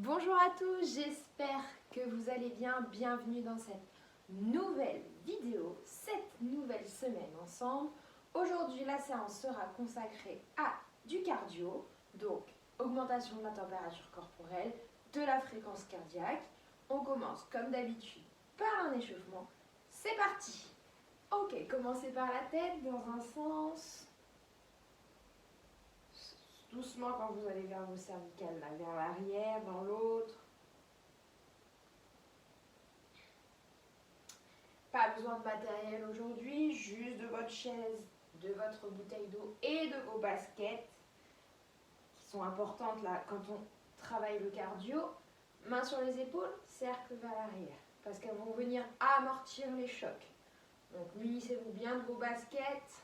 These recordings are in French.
Bonjour à tous, j'espère que vous allez bien. Bienvenue dans cette nouvelle vidéo, cette nouvelle semaine ensemble. Aujourd'hui, la séance sera consacrée à du cardio, donc augmentation de la température corporelle, de la fréquence cardiaque. On commence comme d'habitude par un échauffement. C'est parti! Ok, commencez par la tête dans un sens. Doucement quand vous allez vers vos cervicales, là, vers l'arrière, dans l'autre. Pas besoin de matériel aujourd'hui, juste de votre chaise, de votre bouteille d'eau et de vos baskets qui sont importantes là quand on travaille le cardio. Mains sur les épaules, cercle vers l'arrière parce qu'elles vont venir amortir les chocs. Donc munissez-vous bien de vos baskets,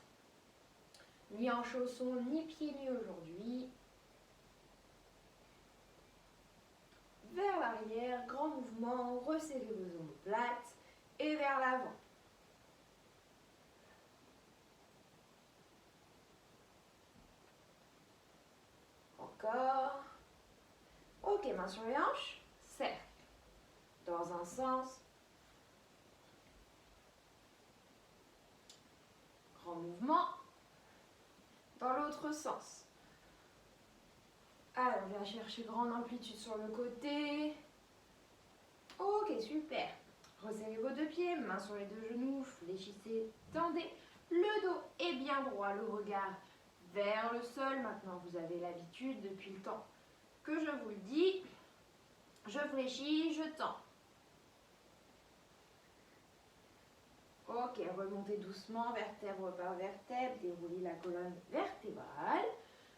ni en chaussons, ni pieds nus aujourd'hui. Vers l'arrière, grand mouvement, resserrez vos omoplates et vers l'avant. Encore. Ok, main sur les hanches, cercle. Dans un sens. Grand mouvement. Dans l'autre sens. Alors, on vient chercher grande amplitude sur le côté. Ok, super. Resserrez vos deux pieds, mains sur les deux genoux, fléchissez, tendez. Le dos est bien droit, le regard vers le sol. Maintenant, vous avez l'habitude depuis le temps que je vous le dis. Je fléchis, je tends. Ok, remontez doucement, vertèbre par vertèbre, déroulez la colonne vertébrale.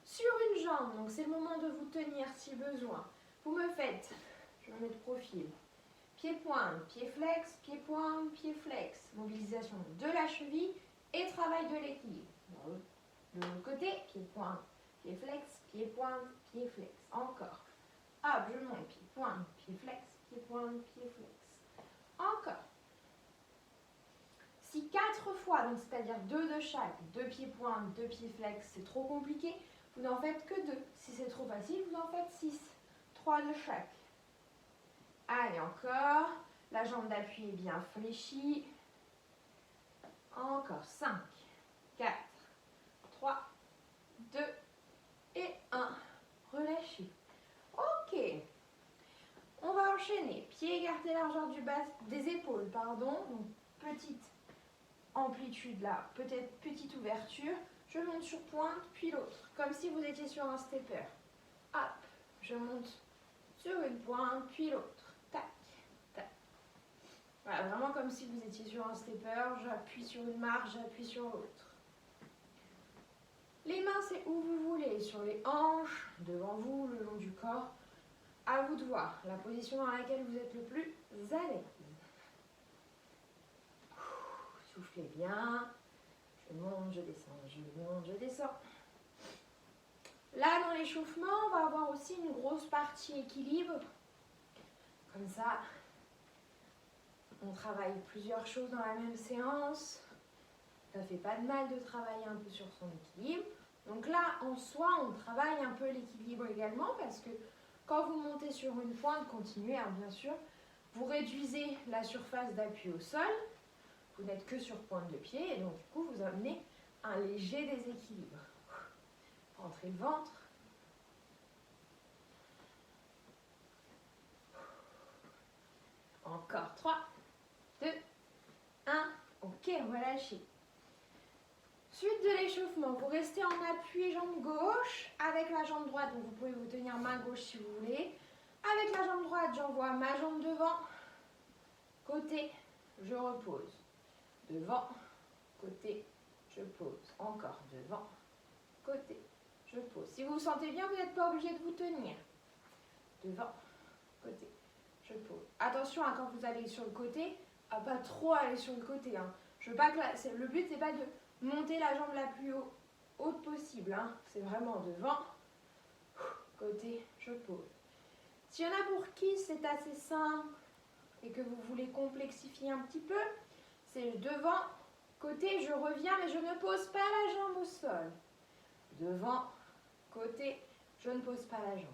Sur une jambe, donc c'est le moment de vous tenir si besoin. Vous me faites, je me mets de profil, pied-pointe, pied-flex, pied-pointe, pied-flex. Mobilisation de la cheville et travail de l'équilibre. De l'autre côté, pied-pointe, pied-flex, pied-pointe, pied-flex. Encore. Hop, je monte, pied-pointe, pied-flex, pied-pointe, pied-flex. Encore. Si 4 fois, donc c'est-à-dire 2 de chaque, 2 pieds-pointe, 2 pieds-flex, c'est trop compliqué, vous n'en faites que 2. Si c'est trop facile, vous en faites 6. 3 de chaque. Allez, encore. La jambe d'appui est bien fléchie. Encore 5, 4, 3, 2 et 1. Relâchez. Ok. On va enchaîner. Pieds écartés, largeur des épaules, pardon. Donc, petite amplitude là, peut-être petite ouverture. Je monte sur pointe, puis l'autre. Comme si vous étiez sur un stepper. Hop, je monte sur une pointe, puis l'autre. Tac, tac. Voilà, vraiment comme si vous étiez sur un stepper. J'appuie sur une marche, j'appuie sur l'autre. Les mains, c'est où vous voulez. Sur les hanches, devant vous, le long du corps. À vous de voir la position dans laquelle vous êtes le plus à l'aise. Soufflez bien. Je monte, je descends, je monte, je descends. Là, dans l'échauffement, on va avoir aussi une grosse partie équilibre. Comme ça, on travaille plusieurs choses dans la même séance. Ça ne fait pas de mal de travailler un peu sur son équilibre. Donc là, en soi, on travaille un peu l'équilibre également parce que quand vous montez sur une pointe, continuez, hein, bien sûr, vous réduisez la surface d'appui au sol. Vous n'êtes que sur pointe de pied et donc du coup, vous amenez un léger déséquilibre. Rentrez le ventre. Encore 3, 2, 1. Ok, relâchez. Suite de l'échauffement, vous restez en appui jambe gauche avec la jambe droite. Donc vous pouvez vous tenir main gauche si vous voulez. Avec la jambe droite, j'envoie ma jambe devant. Côté, je repose. Devant, côté, je pose. Encore devant, côté, je pose. Si vous vous sentez bien, vous n'êtes pas obligé de vous tenir. Devant, côté, je pose. Attention hein, quand vous allez sur le côté, à pas trop aller sur le côté. Hein. Je veux pas que le but, c'est pas de monter la jambe la plus haute possible. Hein. C'est vraiment devant, côté, je pose. S'il y en a pour qui c'est assez simple et que vous voulez complexifier un petit peu, c'est devant, côté, je reviens, mais je ne pose pas la jambe au sol. Devant, côté, je ne pose pas la jambe.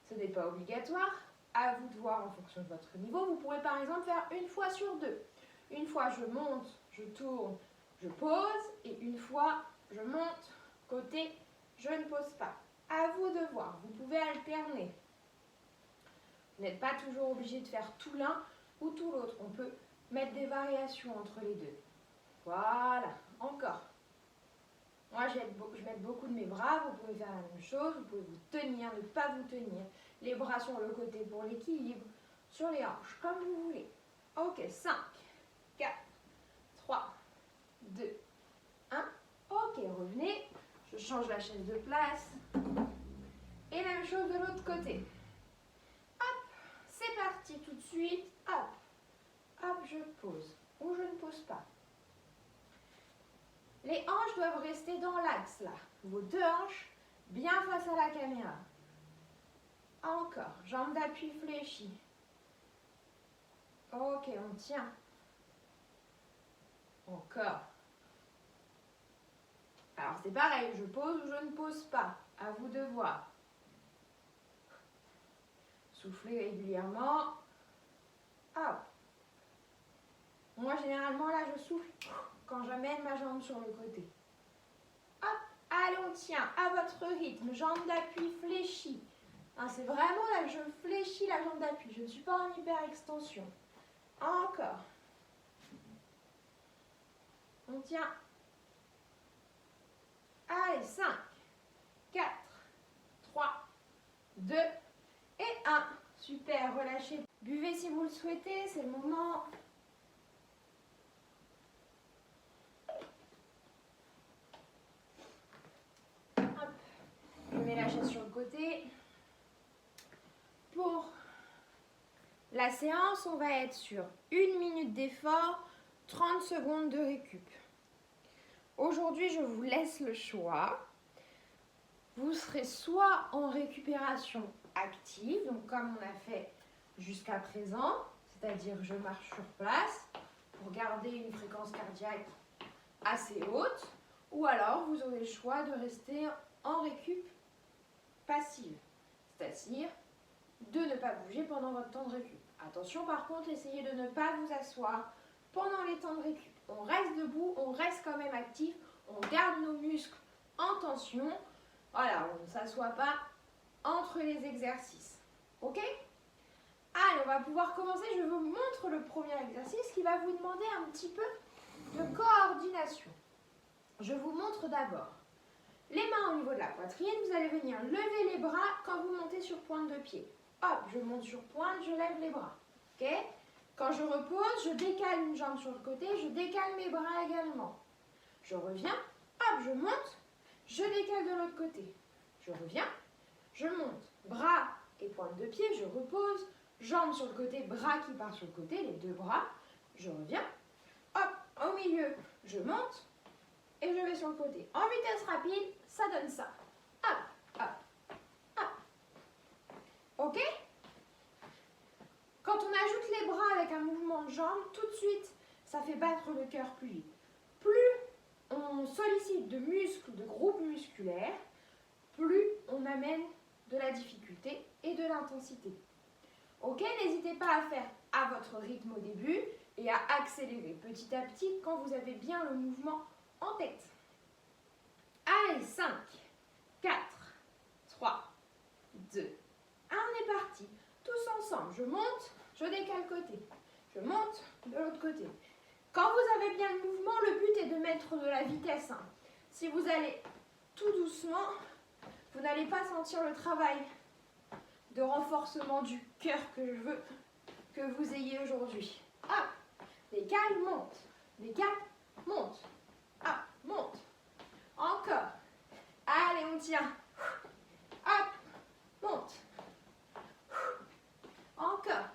Ce n'est pas obligatoire. À vous de voir en fonction de votre niveau. Vous pourrez par exemple faire une fois sur deux. Une fois je monte, je tourne, je pose. Et une fois je monte, côté, je ne pose pas. À vous de voir. Vous pouvez alterner. Vous n'êtes pas toujours obligé de faire tout l'un ou tout l'autre. On peut mettre des variations entre les deux. Voilà. Encore. Moi, je vais mettre beaucoup de mes bras. Vous pouvez faire la même chose. Vous pouvez vous tenir, ne pas vous tenir. Les bras sur le côté pour l'équilibre. Sur les hanches, comme vous voulez. Ok, 5, 4, 3, 2, 1. Ok, revenez. Je change la chaise de place. Et même chose de l'autre côté. Hop, c'est parti tout de suite. Hop, hop, je pose. Ou je ne pose pas. Les hanches doivent rester dans l'axe là. Vos deux hanches bien face à la caméra. Encore, jambes d'appui fléchies. Ok, on tient. Encore. Alors c'est pareil, je pose ou je ne pose pas. À vous de voir. Soufflez régulièrement. Hop. Moi généralement là je souffle quand j'amène ma jambe sur le côté. Hop, allez on tient à votre rythme, jambe d'appui fléchie. Hein, c'est vraiment là que je fléchis la jambe d'appui, je ne suis pas en hyperextension. Encore. On tient. Allez, 5, 4, 3, 2 et 1. Super, relâchez. Buvez si vous le souhaitez, c'est le moment. Hop. Je mets la chaise sur le côté. Pour la séance, on va être sur 1 minute d'effort, 30 secondes de récup. Aujourd'hui, je vous laisse le choix. Vous serez soit en récupération active, donc comme on a fait jusqu'à présent, c'est-à-dire je marche sur place pour garder une fréquence cardiaque assez haute, ou alors vous aurez le choix de rester en récup passive, c'est-à-dire de ne pas bouger pendant votre temps de récup. Attention par contre, essayez de ne pas vous asseoir pendant les temps de récup. On reste debout, on reste quand même actif, on garde nos muscles en tension. Voilà, on ne s'assoit pas entre les exercices. Ok? Allez, on va pouvoir commencer. Je vous montre le premier exercice qui va vous demander un petit peu de coordination. Je vous montre d'abord les mains au niveau de la poitrine. Vous allez venir lever les bras quand vous montez sur pointe de pied. Hop, je monte sur pointe, je lève les bras. Ok? Quand je repose, je décale une jambe sur le côté, je décale mes bras également. Je reviens, hop, je monte, je décale de l'autre côté. Je reviens, je monte, bras et pointe de pied, je repose, jambes sur le côté, bras qui part sur le côté, les deux bras. Je reviens, hop, au milieu, je monte et je vais sur le côté. En vitesse rapide, ça donne ça. Hop, hop, hop. Ok? Quand on ajoute les bras avec un mouvement de jambe, tout de suite, ça fait battre le cœur plus vite. Plus on sollicite de muscles, de groupes musculaires, plus on amène de la difficulté et de l'intensité. Ok, n'hésitez pas à faire à votre rythme au début et à accélérer petit à petit quand vous avez bien le mouvement en tête. Allez, 5, 4, 3, 2, 1, on est parti. Tous ensemble, je monte, je décale côté. Je monte de l'autre côté. Quand vous avez bien le mouvement, le but est de mettre de la vitesse. Si vous allez tout doucement, vous n'allez pas sentir le travail de renforcement du cœur que je veux que vous ayez aujourd'hui. Hop, décale, monte. Décale, monte. Hop, monte. Encore. Allez, on tient. Hop, monte. Encore.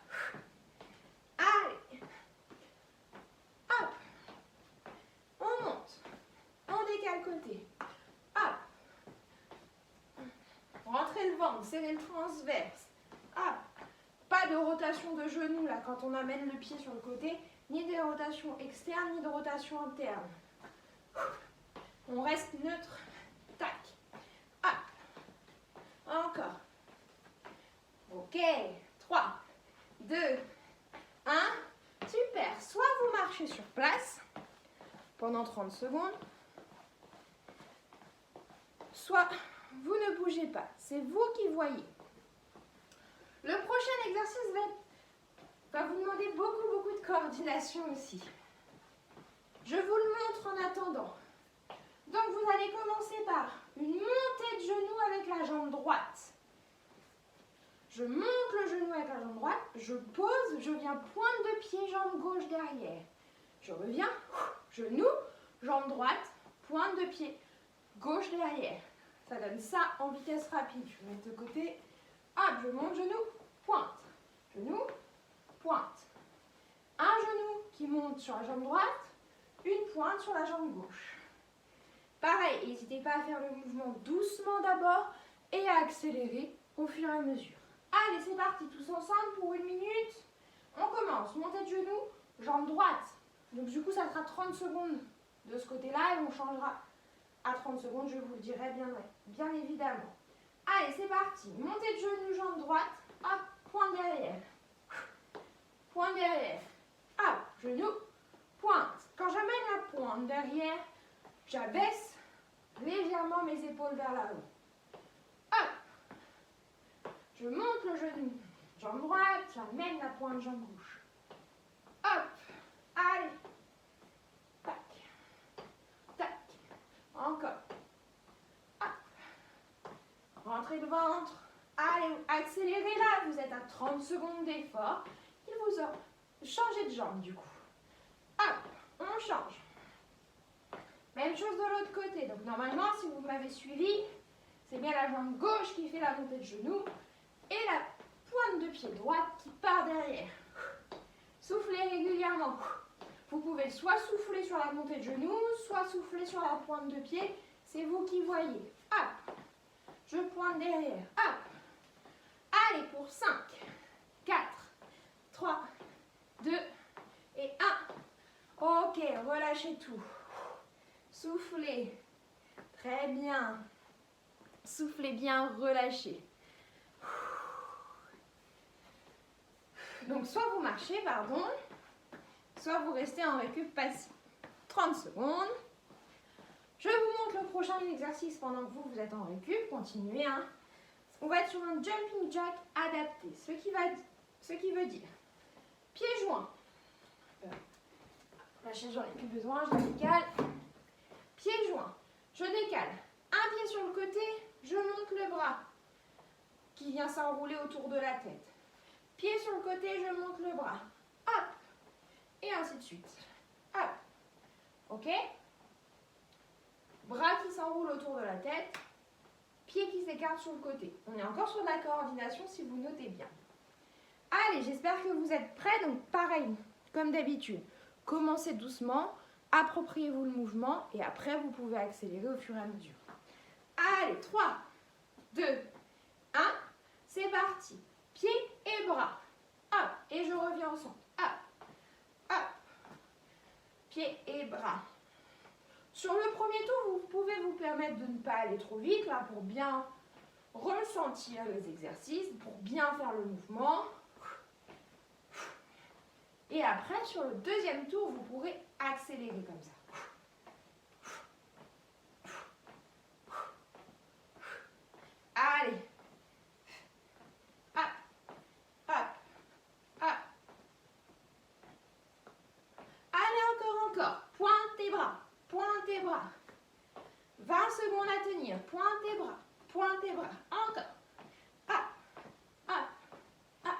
Allez. Hop. On monte. On décale côté. Hop. Rentrez le ventre, serrez le transverse. Hop. Pas de rotation de genoux là quand on amène le pied sur le côté, ni de rotation externe, ni de rotation interne. On reste neutre. Tac. Hop. Encore. Ok, 3, 2, 1. Super. Soit vous marchez sur place pendant 30 secondes, soit vous ne bougez pas. C'est vous qui voyez. Le prochain exercice va vous demander beaucoup de coordination aussi. Je vous le montre en attendant. Donc vous allez commencer par une montée de genoux avec la jambe droite. Je monte le genou avec la jambe droite, je pose, je viens pointe de pied, jambe gauche derrière. Je reviens, genou, jambe droite, pointe de pied, gauche derrière. Ça donne ça en vitesse rapide. Je vais mettre de côté. Hop, je monte, genou, pointe. Genou, pointe. Un genou qui monte sur la jambe droite, une pointe sur la jambe gauche. Pareil, n'hésitez pas à faire le mouvement doucement d'abord et à accélérer au fur et à mesure. Allez, c'est parti, tous ensemble pour 1 minute. On commence, montée de genou, jambe droite. Donc du coup, ça sera 30 secondes de ce côté-là et on changera à 30 secondes, je vous le dirai bien évidemment. Allez, c'est parti, montée de genou, jambe droite, hop, pointe derrière. Pointe derrière. Hop, genou, pointe. Quand j'amène la pointe derrière, j'abaisse légèrement mes épaules vers l'avant. Hop. Je monte le genou. Jambe droite, j'amène la pointe jambe gauche. Hop. Allez. Tac. Tac. Encore. Hop. Rentrez le ventre. Allez, accélérez là. Vous êtes à 30 secondes d'effort. Il vous a changé de jambe du coup. Hop. On change. Même chose de l'autre côté. Donc normalement, si vous m'avez suivi, c'est bien la jambe gauche qui fait la montée de genou et la pointe de pied droite qui part derrière. Soufflez régulièrement. Vous pouvez soit souffler sur la montée de genou, soit souffler sur la pointe de pied. C'est vous qui voyez. Hop. Je pointe derrière. Hop. Allez, pour 5, 4, 3, 2 et 1. Ok, relâchez tout. Soufflez. Très bien. Soufflez bien, relâchez. Donc, soit vous marchez, pardon, soit vous restez en récup passif. 30 secondes. Je vous montre le prochain exercice pendant que vous êtes en récup. Continuez. Hein. On va être sur un jumping jack adapté. Ce qui veut dire pieds joints. La chaise, j'en ai plus besoin, je la décale. Pieds joints. Je décale. Un pied sur le côté, je monte le bras qui vient s'enrouler autour de la tête. Pied sur le côté, je monte le bras. Hop. Et ainsi de suite. Hop. Ok? Bras qui s'enroule autour de la tête. Pied qui s'écarte sur le côté. On est encore sur de la coordination si vous notez bien. Allez, j'espère que vous êtes prêts. Donc pareil, comme d'habitude, commencez doucement, appropriez-vous le mouvement et après vous pouvez accélérer au fur et à mesure. Allez, 3, 2, 1, c'est parti. Pieds et bras. Hop, et je reviens au centre. Hop, hop. Pieds et bras. Sur le premier tour, vous pouvez vous permettre de ne pas aller trop vite, là, pour bien ressentir les exercices, pour bien faire le mouvement. Et après, sur le deuxième tour, vous pourrez accélérer comme ça. Allez. Hop, hop, hop. Allez, encore. Pointe tes bras. Pointe tes bras. 20 secondes à tenir. Pointe tes bras. Pointe tes bras. Encore. Hop. Hop. Hop.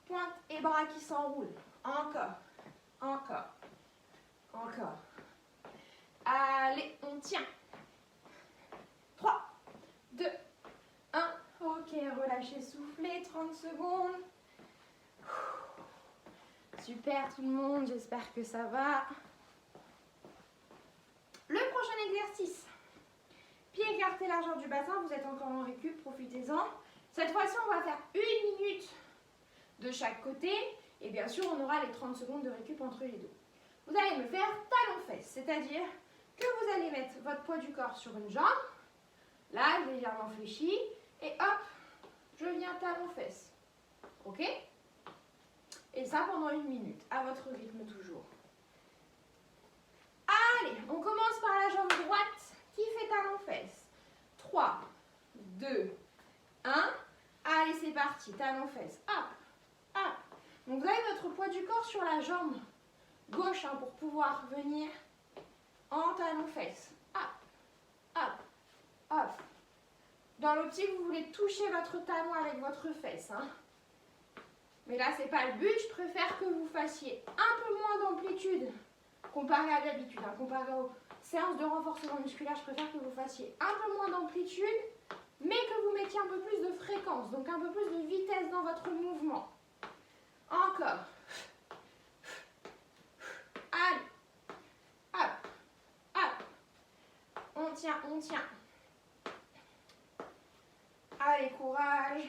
Pointe et bras qui s'enroulent. Encore. Encore. Encore. Allez, on tient. 3, 2, 1. Ok, relâchez, soufflez. 30 secondes. Super tout le monde, j'espère que ça va. Le prochain exercice. Pieds écartés largeur du bassin, vous êtes encore en récup, profitez-en. Cette fois-ci, on va faire 1 minute de chaque côté. Et bien sûr, on aura les 30 secondes de récup entre les deux. Vous allez me faire talon-fesse, c'est-à-dire que vous allez mettre votre poids du corps sur une jambe, là, légèrement fléchie, et hop, je viens talon-fesse. Ok? Et ça pendant 1 minute, à votre rythme toujours. Allez, on commence par la jambe droite qui fait talon-fesse. 3, 2, 1. Allez, c'est parti, talon-fesse. Hop, hop. Donc vous avez votre poids du corps sur la jambe gauche hein, pour pouvoir venir en talon-fesse. Hop, hop, hop. Dans l'optique, vous voulez toucher votre talon avec votre fesse. Hein. Mais là, ce n'est pas le but. Je préfère que vous fassiez un peu moins d'amplitude comparé à d'habitude. Hein. Comparé aux séances de renforcement musculaire, je préfère que vous fassiez un peu moins d'amplitude, mais que vous mettiez un peu plus de fréquence, donc un peu plus de vitesse dans votre mouvement. Encore. Allez. Hop. Hop. On tient, on tient. Allez, courage.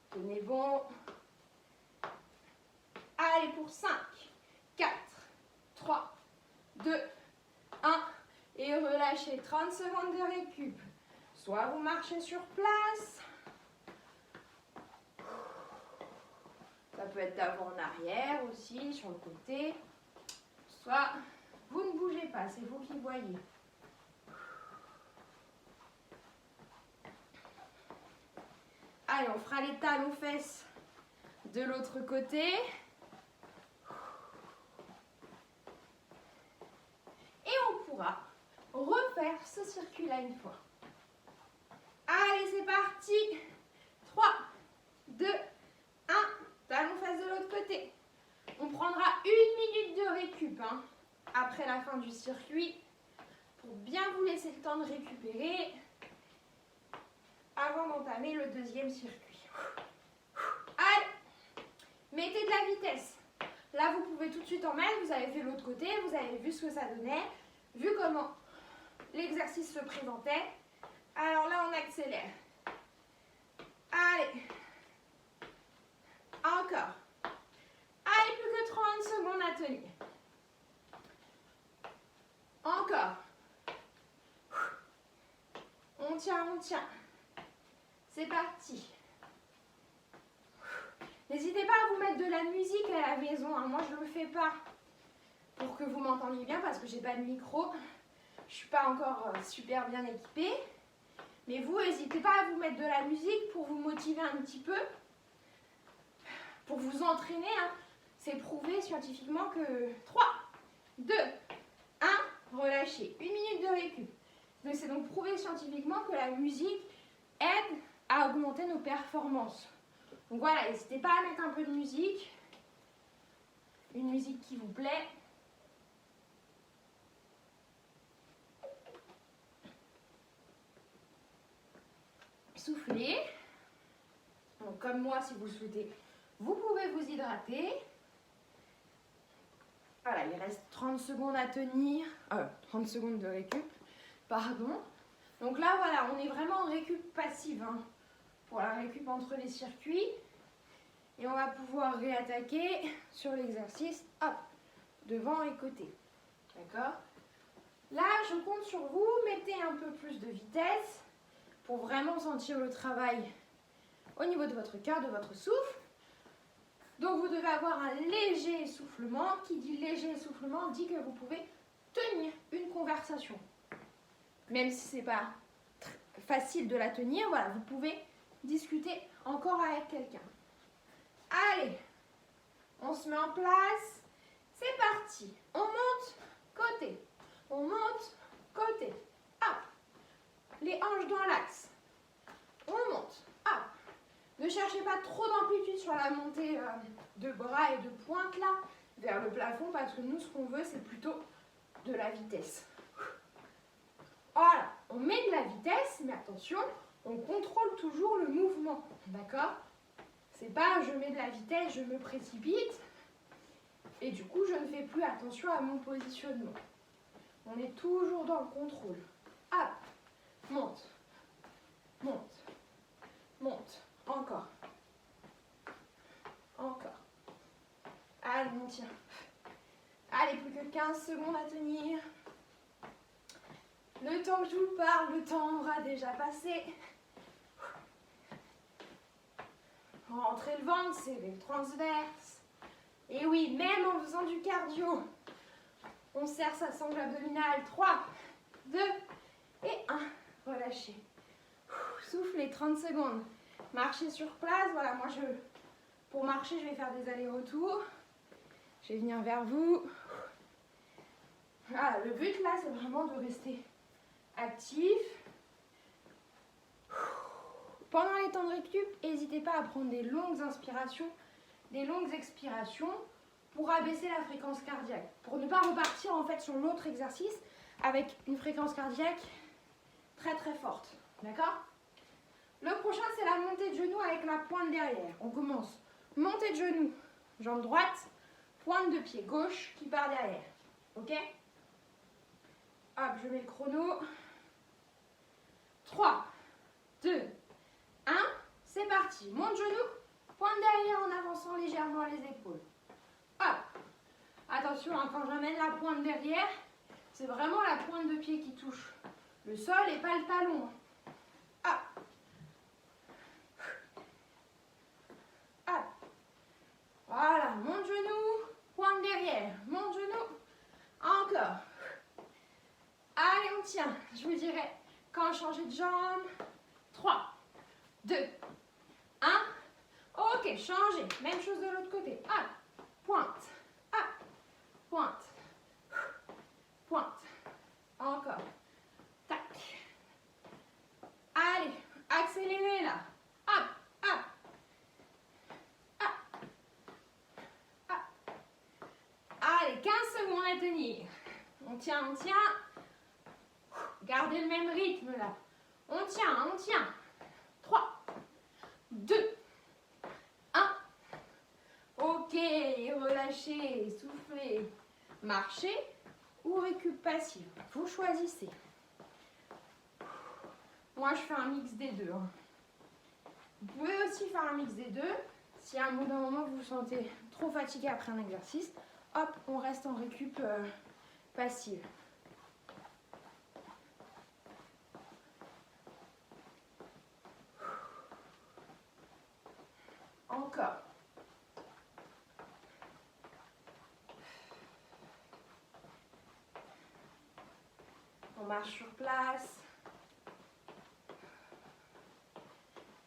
Tenez bon. Allez, pour 5, 4, 3, 2, 1. Et relâchez 30 secondes de récup. Soit vous marchez sur place. Ça peut être d'avant en arrière aussi, sur le côté. Soit vous ne bougez pas, c'est vous qui voyez. Allez, on fera les talons-fesses de l'autre côté. Et on pourra refaire ce circuit-là une fois. Allez, c'est parti. 3, 2, 1. Talons-fesses de l'autre côté. On prendra 1 minute de récup hein, après la fin du circuit pour bien vous laisser le temps de récupérer avant d'entamer le deuxième circuit. Allez, mettez de la vitesse. Là, vous pouvez tout de suite en mettre. Vous avez fait l'autre côté, vous avez vu ce que ça donnait, vu comment l'exercice se présentait. Alors là, on accélère. Allez. Encore. Allez, plus que 30 secondes à tenir. Encore. On tient, on tient. C'est parti. N'hésitez pas à vous mettre de la musique à la maison. Hein. Moi, je ne le fais pas pour que vous m'entendiez bien parce que je n'ai pas de micro. Je ne suis pas encore super bien équipée. Mais vous, n'hésitez pas à vous mettre de la musique pour vous motiver un petit peu. Pour vous entraîner. Hein. C'est prouvé scientifiquement que 3, 2, 1, relâchez. 1 minute de récup. Mais c'est donc prouvé scientifiquement que la musique aide à augmenter nos performances. Donc voilà, n'hésitez pas à mettre un peu de musique. Une musique qui vous plaît. Soufflez. Donc comme moi, si vous le souhaitez, vous pouvez vous hydrater. Voilà, il reste 30 secondes à tenir. 30 secondes de récup. Pardon. Donc là, voilà, on est vraiment en récup passive. Hein, pour la récup entre les circuits. Et on va pouvoir réattaquer sur l'exercice. Hop, devant et côté. D'accord? Là, je compte sur vous. Mettez un peu plus de vitesse pour vraiment sentir le travail au niveau de votre cœur, de votre souffle. Donc, vous devez avoir un léger essoufflement. Qui dit léger essoufflement dit que vous pouvez tenir une conversation. Même si ce n'est pas facile de la tenir, voilà, vous pouvez discuter encore avec quelqu'un. Allez, on se met en place. C'est parti. On monte, côté. On monte, côté. Hop. Les hanches dans l'axe. On monte. Hop. Ne cherchez pas trop d'amplitude sur la montée de bras et de pointe là, vers le plafond, parce que nous, ce qu'on veut, c'est plutôt de la vitesse. Voilà, on met de la vitesse, mais attention, on contrôle toujours le mouvement, d'accord? C'est pas je mets de la vitesse, je me précipite, et du coup, je ne fais plus attention à mon positionnement. On est toujours dans le contrôle. Hop, monte, monte, monte, encore, encore. Allez, on tient. Allez, plus que 15 secondes à tenir. Ne Le temps que je vous parle, le temps aura déjà passé. Rentrez le ventre, serrez le transverse. Et oui, même en faisant du cardio, on serre sa sangle abdominale. 3, 2 et 1. Relâchez. Soufflez 30 secondes. Marchez sur place. Voilà, moi pour marcher, je vais faire des allers-retours. Je vais venir vers vous. Voilà, le but là, c'est vraiment de rester actif. Pendant les temps de récup, n'hésitez pas à prendre des longues inspirations, des longues expirations pour abaisser la fréquence cardiaque. Pour ne pas repartir en fait sur l'autre exercice avec une fréquence cardiaque très très forte. D'accord? Le prochain, c'est la montée de genoux avec la pointe derrière. On commence. Montée de genoux, jambe droite, pointe de pied gauche qui part derrière. Ok? Hop, je mets le chrono. 3, 2, 1. C'est parti. Monte genou, pointe derrière en avançant légèrement les épaules. Hop. Attention, hein, quand j'amène la pointe derrière, c'est vraiment la pointe de pied qui touche le sol et pas le talon. Hop. Hop. Voilà, monte genou, pointe derrière, monte genou, encore. Allez, on tient. Je vous dirai quand changer de jambe. 3, 2, 1. Ok, changez. Même chose de l'autre côté. Hop, pointe, hop, pointe, pointe. Encore. Tac. Allez, accélérez là. Hop, hop. Hop. Hop. Allez, 15 secondes à tenir. On tient, on tient. Gardez le même rythme là. On tient, on tient. 3, 2, 1. Ok, relâchez, soufflez. Marchez ou récup passive. Vous choisissez. Moi, je fais un mix des deux. Vous pouvez aussi faire un mix des deux. Si à un bout d'un moment, vous vous sentez trop fatigué après un exercice, hop, on reste en récup passive. Encore. On marche sur place.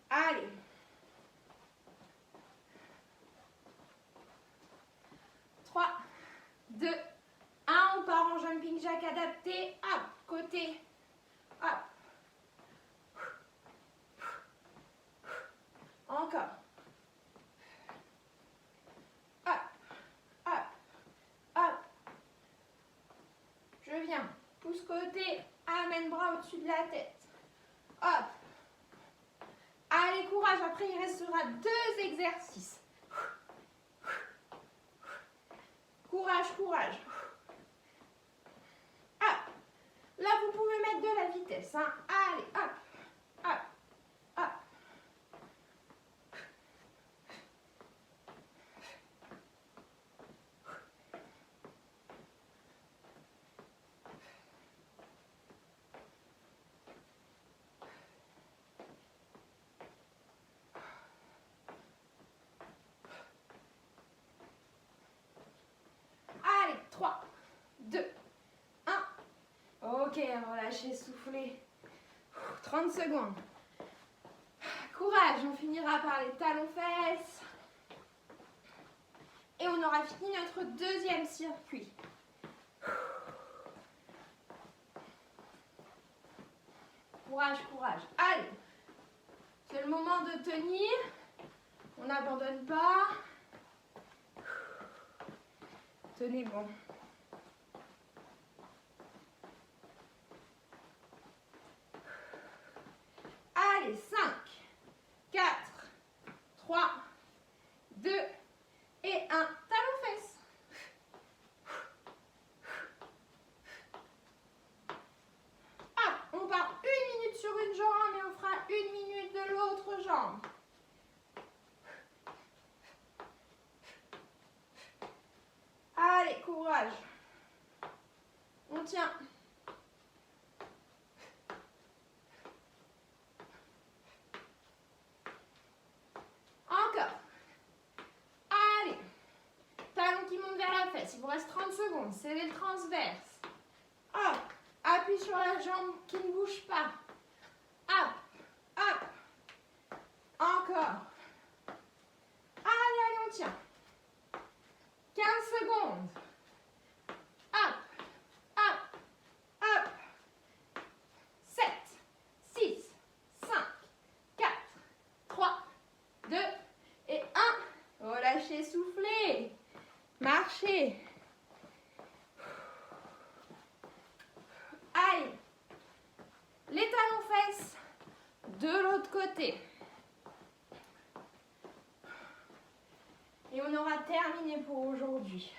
Allez. Trois, 2, 1. On part en jumping jack adapté. Hop, côté. Hop. Encore. Hop, hop, hop. Je viens. Pouce côté. Amène bras au-dessus de la tête. Hop. Allez, courage. Après, il restera 2 exercices. Courage, courage. Hop. Là, vous pouvez mettre de la vitesse. Hein. Allez, hop, hop, hop. Allez, 3, 2, 1. Ok, relâchez, soufflez. 30 secondes. Courage, on finira par les talons-fesses. Et on aura fini notre deuxième circuit. Courage, courage. Allez, c'est le moment de tenir. On n'abandonne pas. Tenez bon. Allez, 5, 4, 3, 2 et 1. Talons-fesses. Hop, on part 1 minute sur une jambe et on fera 1 minute de l'autre jambe. Allez, courage. transverse. Il vous reste 30 secondes. Serrez le transverse. Hop. Appui sur la jambe qui ne bouge pas. Hop. Hop. Encore. Allez, allez, on tient. 15 secondes. Hop. Hop. Hop. 7, 6, 5, 4, 3, 2 et 1. Relâchez, soufflez. Marchez. Allez. Les talons-fesses de l'autre côté. Et on aura terminé pour aujourd'hui.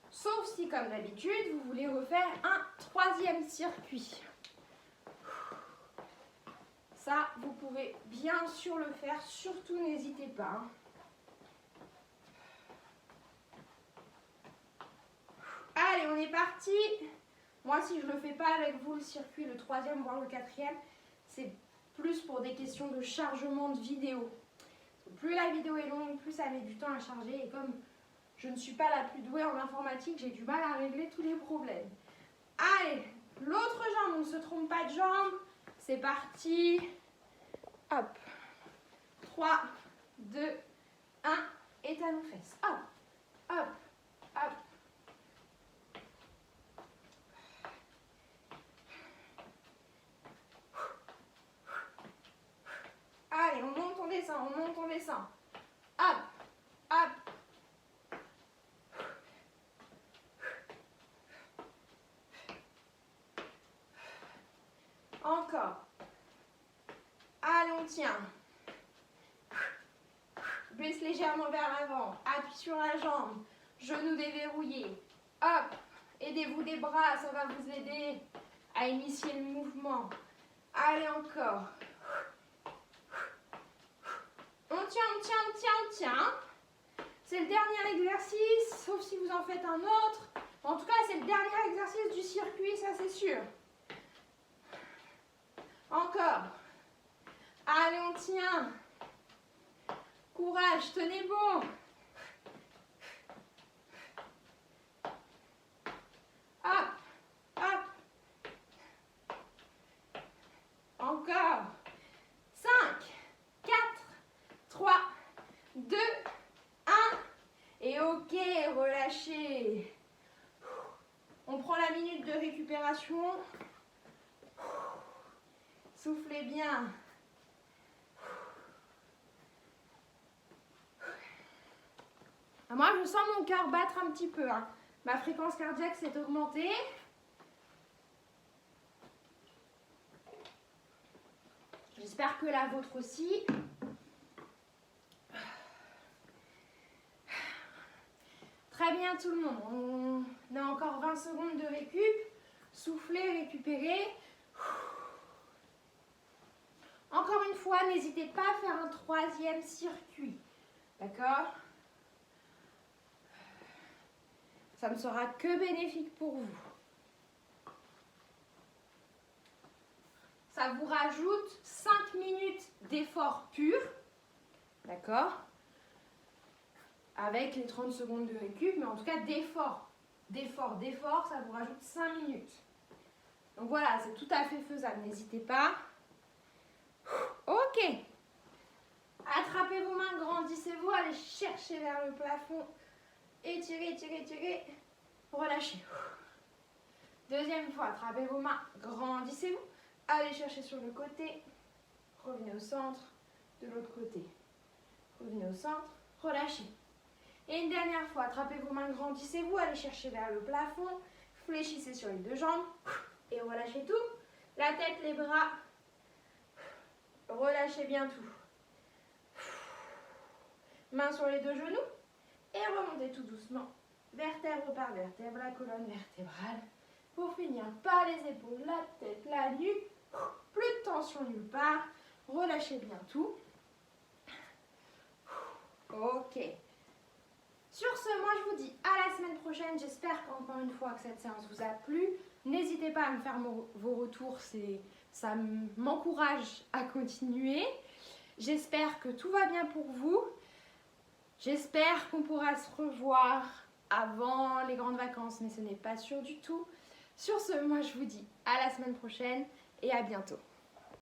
Sauf si, comme d'habitude, vous voulez refaire un troisième circuit. Ça, vous pouvez bien sûr le faire. Surtout, n'hésitez pas. Allez, on est parti. Moi, si je ne le fais pas avec vous, le circuit, le troisième, voire le quatrième, c'est plus pour des questions de chargement de vidéo. Plus la vidéo est longue, plus ça met du temps à charger. Et comme je ne suis pas la plus douée en informatique, j'ai du mal à régler tous les problèmes. Allez, l'autre jambe, on ne se trompe pas de jambe. C'est parti. Hop. 3, 2, 1. Et talons-fesses. Hop, hop, hop. Allez, on monte, on descend, on monte, on descend. Hop, hop. Encore. Allez, on tient. Baisse légèrement vers l'avant. Appuie sur la jambe. Genoux déverrouillés. Hop. Aidez-vous des bras, ça va vous aider à initier le mouvement. Allez, encore. On tient, on tient, on tient, on tient. C'est le dernier exercice, sauf si vous en faites un autre. En tout cas, c'est le dernier exercice du circuit, ça c'est sûr. Encore. Allez, on tient. Courage, tenez bon. Hop, hop. Encore. 5, 4, 3, 2, 1. Et ok, relâchez. On prend la minute de récupération. Soufflez bien. Moi, je sens mon cœur battre un petit peu. Hein. Ma fréquence cardiaque s'est augmentée. J'espère que la vôtre aussi. Très bien tout le monde. On a encore 20 secondes de récup. Soufflez, récupérez. Encore une fois, n'hésitez pas à faire un troisième circuit. D'accord ? Ça ne sera que bénéfique pour vous. Ça vous rajoute 5 minutes d'effort pur. D'accord ? Avec les 30 secondes de récup, mais en tout cas d'effort. D'effort, ça vous rajoute 5 minutes. Donc voilà, c'est tout à fait faisable. N'hésitez pas. Ok. Attrapez vos mains, grandissez-vous, allez chercher vers le plafond. Étirez, étirez, étirez. Relâchez. Deuxième fois, attrapez vos mains, grandissez-vous. Allez chercher sur le côté. Revenez au centre. De l'autre côté. Revenez au centre. Relâchez. Et une dernière fois, attrapez vos mains, grandissez-vous. Allez chercher vers le plafond. Fléchissez sur les deux jambes. Et relâchez tout. La tête, les bras. Relâchez bien tout. Mains sur les deux genoux. Et remontez tout doucement. Vertèbre par vertèbre, la colonne vertébrale. Pour finir par les épaules, la tête, la nuque. Plus de tension nulle part. Relâchez bien tout. Ok. Sur ce, moi je vous dis à la semaine prochaine. J'espère qu'encore une fois que cette séance vous a plu. N'hésitez pas à me faire vos retours. Ça m'encourage à continuer. J'espère que tout va bien pour vous. J'espère qu'on pourra se revoir avant les grandes vacances, mais ce n'est pas sûr du tout. Sur ce, moi je vous dis à la semaine prochaine et à bientôt.